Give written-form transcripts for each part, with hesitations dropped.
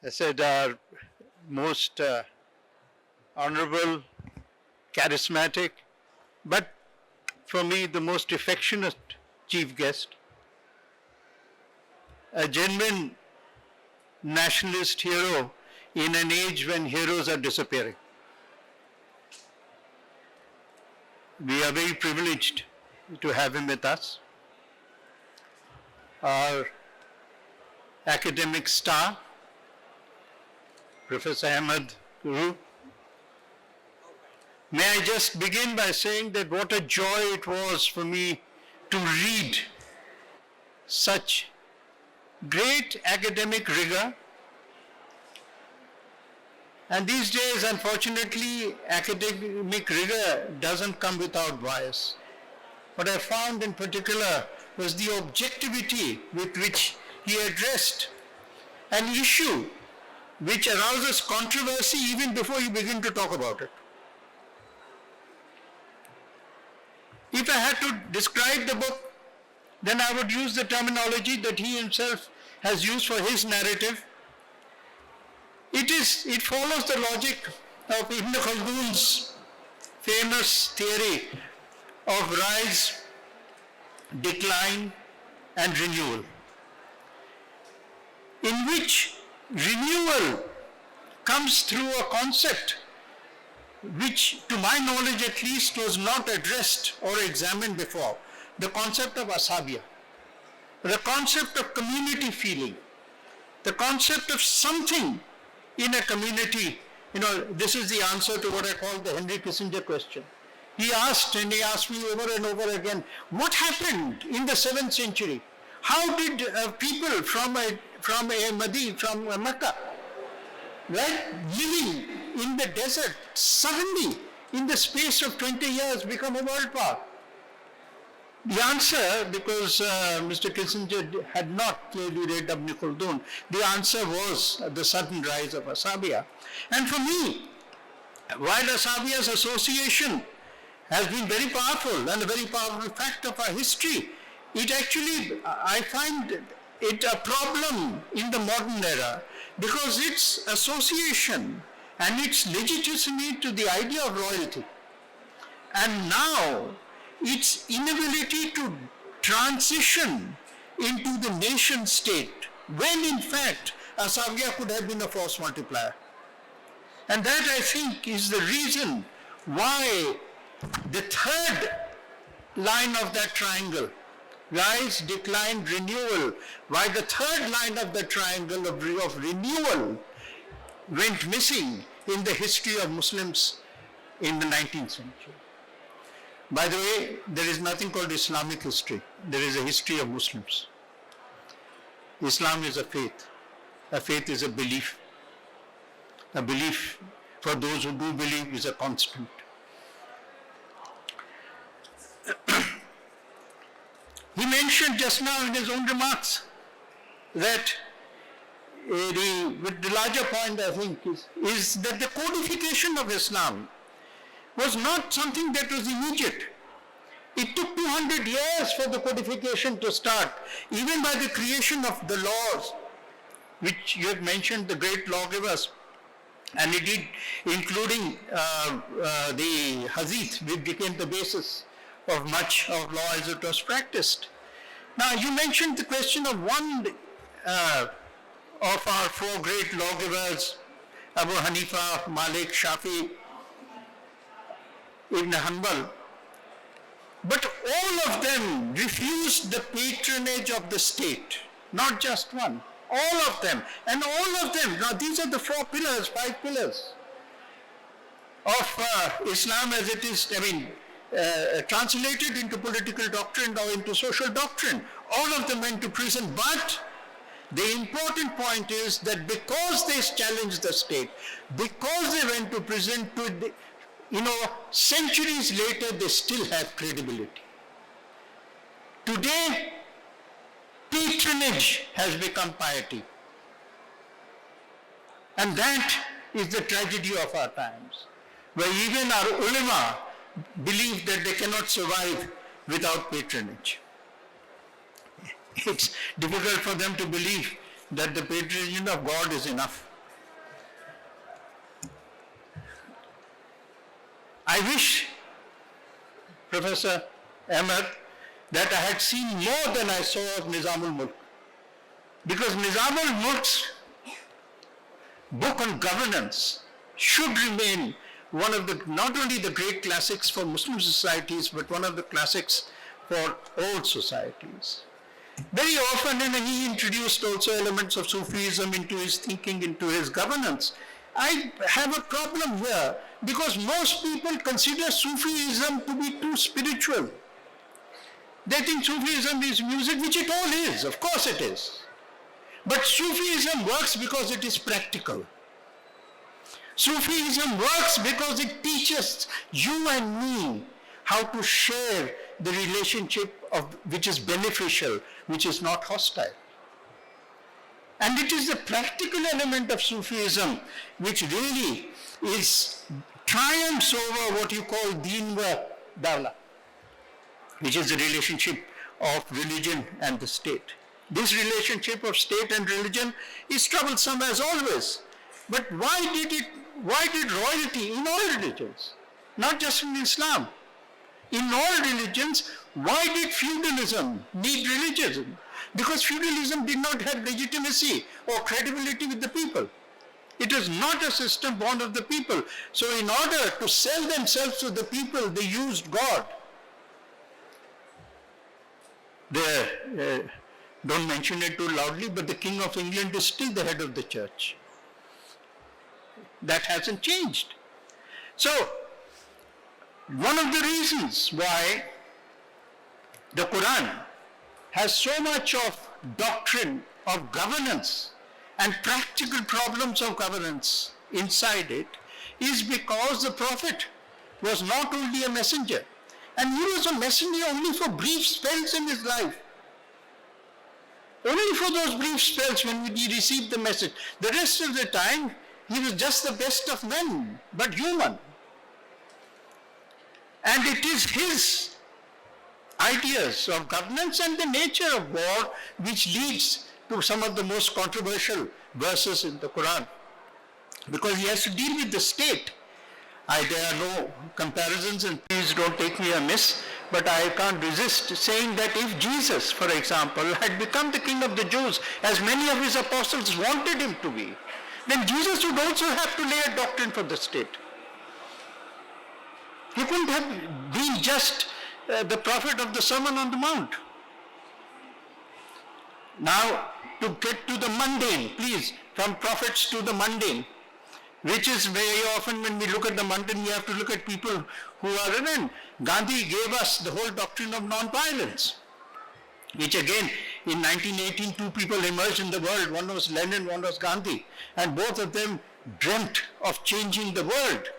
I said, our most honorable, charismatic, but for me, the most affectionate chief guest, a genuine nationalist hero in an age when heroes are disappearing. We are very privileged to have him with us. Our academic star, Professor Ahmed Guru. May I just begin by saying that what a joy it was for me to read such great academic rigor. And these days, unfortunately, academic rigor doesn't come without bias. What I found in particular was the objectivity with which he addressed an issue which arouses controversy even before you begin to talk about it. If I had to describe the book, then I would use the terminology that he himself has used for his narrative. It follows the logic of Ibn Khaldun's famous theory of rise, decline, and renewal, in which renewal comes through a concept which, to my knowledge at least, was not addressed or examined before, the concept of asabiya, the concept of community feeling, the concept of something in a community. This is the answer to what I call the Henry Kissinger question. He asked me over and over again, what happened in the 7th century? How did people from Mecca, right, living in the desert, suddenly in the space of 20 years become a world power? The answer, because Mr. Kissinger had not clearly read Ibn Khaldun, the answer was the sudden rise of asabiya. And for me, while asabiya's association has been very powerful and a very powerful fact of our history, it actually, I find it a problem in the modern era because its association and its legitimacy to the idea of royalty, and now its inability to transition into the nation state, when in fact asabiya could have been a force multiplier. And that, I think, is the reason why the third line of that triangle, rise, decline, renewal, why the third line of the triangle of renewal went missing in the history of Muslims in the 19th century. By the way, there is nothing called Islamic history. There is a history of Muslims. Islam is a faith. A faith is a belief. A belief, for those who do believe, is a constant. He mentioned just now in his own remarks that the larger point, I think, is that the codification of Islam was not something that was immediate. It took 200 years for the codification to start, even by the creation of the laws, which you have mentioned, the great lawgivers, and indeed including the Hadith, which became the basis of much of law as it was practiced. Now, you mentioned the question of one of our four great lawgivers, Abu Hanifa, Malik, Shafi, Ibn Hanbal, but all of them refused the patronage of the state, not just one, all of them, and all of them, now these are the 5 pillars of Islam as it is, translated into political doctrine or into social doctrine. All of them went to prison, but the important point is that because they challenged the state, because they went to prison, centuries later they still have credibility. Today, patronage has become piety. And that is the tragedy of our times, where even our ulama believe that they cannot survive without patronage. It's difficult for them to believe that the patronage of God is enough. I wish, Professor Ahmed, that I had seen more than I saw of Nizamul Mulk. Because Nizamul Mulk's book on governance should remain one of the, not only the great classics for Muslim societies, but one of the classics for all societies. Very often, and he introduced also elements of Sufism into his thinking, into his governance. I have a problem here because most people consider Sufism to be too spiritual. They think Sufism is music, which it all is, of course it is. But Sufism works because it is practical. Sufism works because it teaches you and me how to share the relationship of which is beneficial, which is not hostile. And it is the practical element of Sufism which really is triumphs over what you call deen wa dawla, which is the relationship of religion and the state. This relationship of state and religion is troublesome as always. But why did royalty in all religions, not just in Islam, in all religions, why did feudalism need religion? Because feudalism did not have legitimacy or credibility with the people. It is not a system born of the people. So in order to sell themselves to the people, they used God. Don't mention it too loudly, but the King of England is still the head of the church. That hasn't changed. So, one of the reasons why the Quran has so much of doctrine of governance and practical problems of governance inside it is because the Prophet was not only a messenger, and he was a messenger only for brief spells in his life. Only for those brief spells when he received the message. The rest of the time, he was just the best of men, but human. And it is his ideas of governance and the nature of war which leads to some of the most controversial verses in the Quran. Because he has to deal with the state. There are no comparisons, and please don't take me amiss, but I can't resist saying that if Jesus, for example, had become the king of the Jews, as many of his apostles wanted him to be, then Jesus would also have to lay a doctrine for the state. He couldn't have been just the prophet of the Sermon on the Mount. Now, to get to the mundane, please, from prophets to the mundane, which is very often when we look at the mundane, we have to look at people who are in. Gandhi gave us the whole doctrine of non-violence, which again, in 1918, two people emerged in the world. One was Lenin, one was Gandhi, and both of them dreamt of changing the world.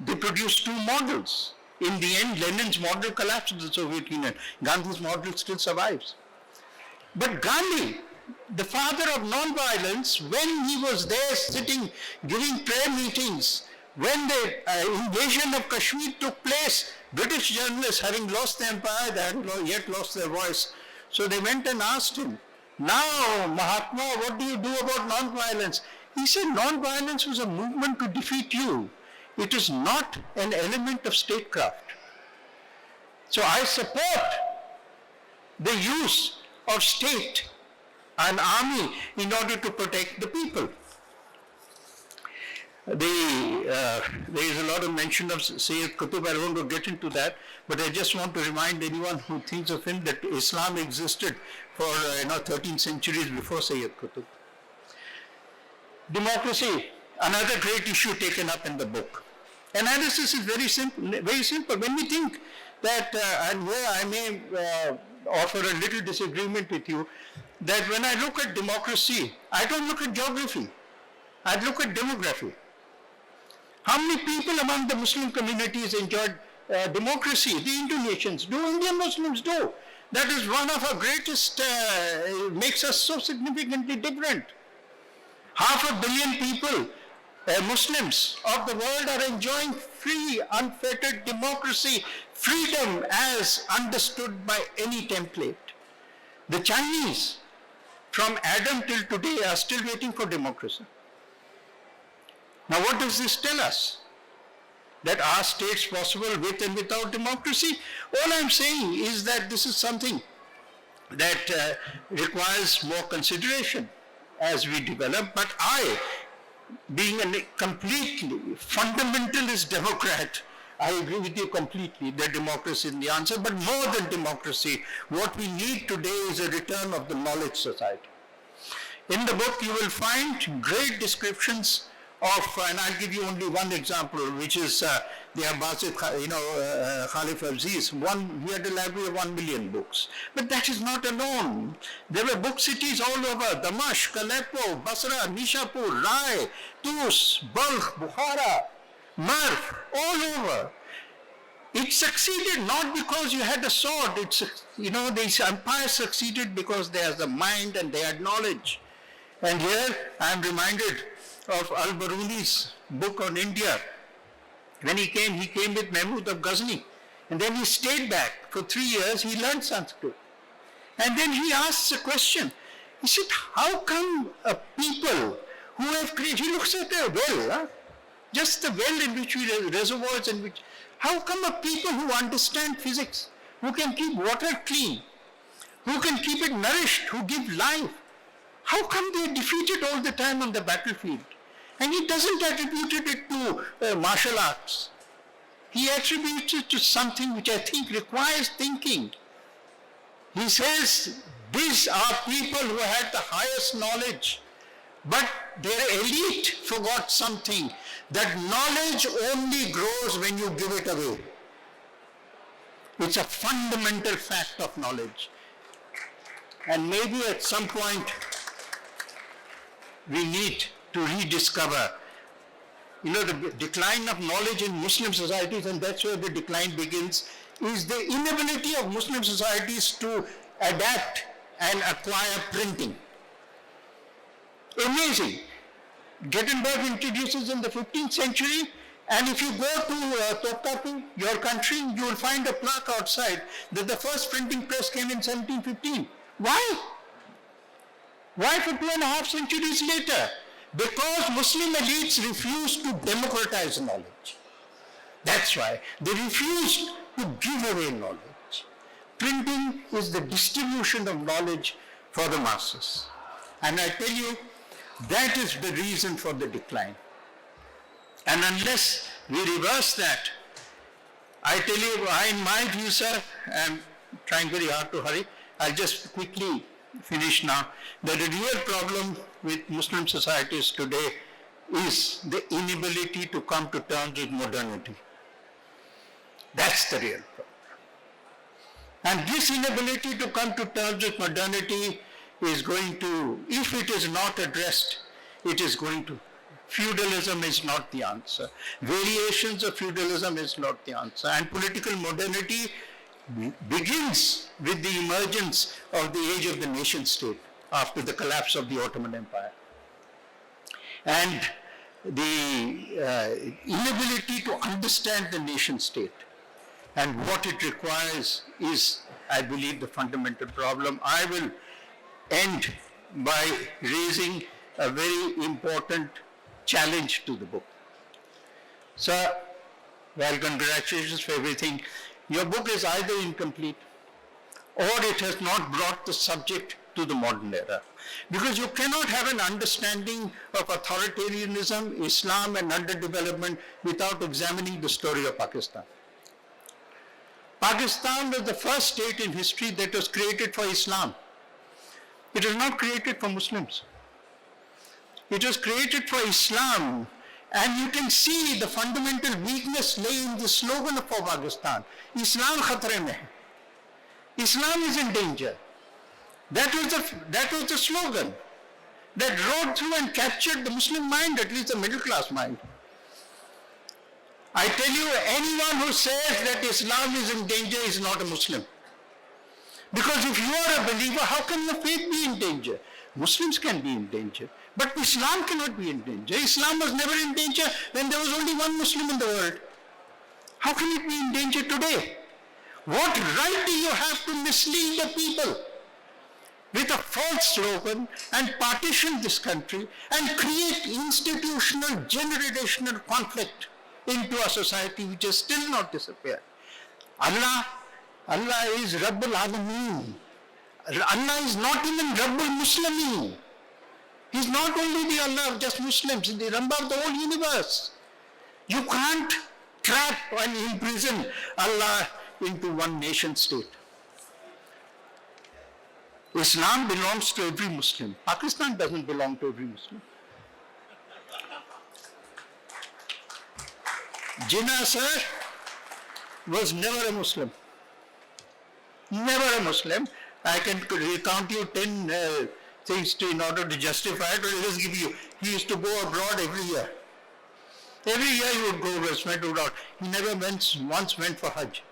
They produced two models. In the end, Lenin's model collapsed in the Soviet Union. Gandhi's model still survives. But Gandhi, the father of non-violence, when he was there sitting, giving prayer meetings, when the invasion of Kashmir took place, British journalists, having lost the empire, they hadn't yet lost their voice. So they went and asked him, now, Mahatma, what do you do about non-violence? He said, non-violence was a movement to defeat you. It is not an element of statecraft. So I support the use of state and army in order to protect the people. There is a lot of mention of Sayyid Qutb. I don't want to get into that, but I just want to remind anyone who thinks of him that Islam existed for 13 centuries before Sayyid Qutb. Democracy, another great issue taken up in the book. Analysis is very simple. Very simple. When we think that, and here I may offer a little disagreement with you, that when I look at democracy, I don't look at geography. I look at demography. How many people among the Muslim communities enjoyed democracy? The Indonesians do, Indian Muslims do. That is one of our greatest, makes us so significantly different. 500 million people, Muslims of the world, are enjoying free, unfettered democracy, freedom as understood by any template. The Chinese, from Adam till today, are still waiting for democracy. Now what does this tell us? that are states possible with and without democracy? All I'm saying is that this is something that requires more consideration as we develop. But I, being a completely fundamentalist Democrat, I agree with you completely that democracy is the answer, but more than democracy, what we need today is a return of the knowledge society. In the book, you will find great descriptions of, and I'll give you only one example, which is the Abbasid, Khalif Aziz. He had a library of 1 million books. But that is not alone. There were book cities all over: Damashq, Aleppo, Basra, Nishapur, Rai, Tus, Balkh, Bukhara, Marv, all over. It succeeded not because you had a sword. These empires succeeded because they had the mind and they had knowledge. And here I am reminded of Al-Baruni's book on India. When he came with Mahmud of Ghazni. And then he stayed back for 3 years. He learned Sanskrit. And then he asks a question. He said, how come a people who have created, he looks at a well, just the well in which reservoirs in which, how come a people who understand physics, who can keep water clean, who can keep it nourished, who give life, how come they are defeated all the time on the battlefield? And he doesn't attribute it to martial arts. He attributes it to something which I think requires thinking. He says, these are people who had the highest knowledge, but their elite forgot something, that knowledge only grows when you give it away. It's a fundamental fact of knowledge. And maybe at some point, we need to rediscover, the decline of knowledge in Muslim societies, and that's where the decline begins, is the inability of Muslim societies to adapt and acquire printing. Amazing. Gutenberg introduces in the 15th century, and if you go to Topkapi, your country, you will find a plaque outside that the first printing press came in 1715. Why? Why for 2.5 centuries later? Because Muslim elites refused to democratize knowledge. That's why. They refused to give away knowledge. Printing is the distribution of knowledge for the masses. And I tell you, that is the reason for the decline. And unless we reverse that, I tell you, in my view, sir, I'm trying very hard to hurry, I'll just quickly finish now, that the real problem with Muslim societies today is the inability to come to terms with modernity. That's the real problem. And this inability to come to terms with modernity is going to, if it is not addressed, it is going to, feudalism is not the answer. Variations of feudalism is not the answer. And political modernity begins with the emergence of the age of the nation state after the collapse of the Ottoman Empire. And the inability to understand the nation state and what it requires is, I believe, the fundamental problem. I will end by raising a very important challenge to the book. Sir, well, congratulations for everything. Your book is either incomplete or it has not brought the subject to the modern era. Because you cannot have an understanding of authoritarianism, Islam and underdevelopment without examining the story of Pakistan. Pakistan was the first state in history that was created for Islam. It was not created for Muslims. It was created for Islam. And you can see the fundamental weakness lay in the slogan of Pakistan. Islam khatre mein hai. Islam is in danger. That was the slogan that rode through and captured the Muslim mind, at least the middle class mind. I tell you, anyone who says that Islam is in danger is not a Muslim. Because if you are a believer, how can your faith be in danger? Muslims can be in danger, but Islam cannot be in danger. Islam was never in danger when there was only one Muslim in the world. How can it be in danger today? What right do you have to mislead the people with a false slogan and partition this country and create institutional, generational conflict into a society which has still not disappeared. Allah is Rabbul Alameen. Allah is not even Rabbul Muslimin. He's not only the Allah of just Muslims, he's the Rabb of the whole universe. You can't trap and imprison Allah into one nation state. Islam belongs to every Muslim. Pakistan doesn't belong to every Muslim. Jinnah, sir, was never a Muslim. Never a Muslim. I can recount you 10 things in order to justify it, but I'll just give you. He used to go abroad every year. Every year he would go, spend abroad. He never once went for Hajj.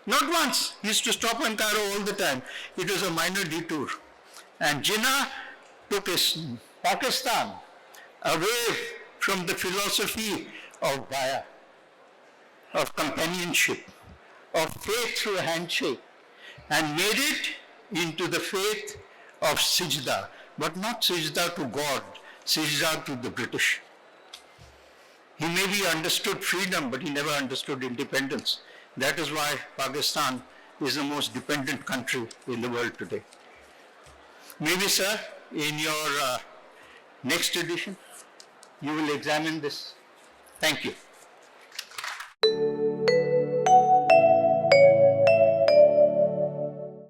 Not once. He used to stop in Cairo all the time. It was a minor detour. And Jinnah took Pakistan away from the philosophy of Baya, of companionship, of faith through a handshake, and made it into the faith of Sijda, but not Sijda to God, Sijda to the British. He maybe understood freedom, but he never understood independence. That is why Pakistan is the most dependent country in the world today. Maybe, sir, in your next edition, you will examine this. Thank you.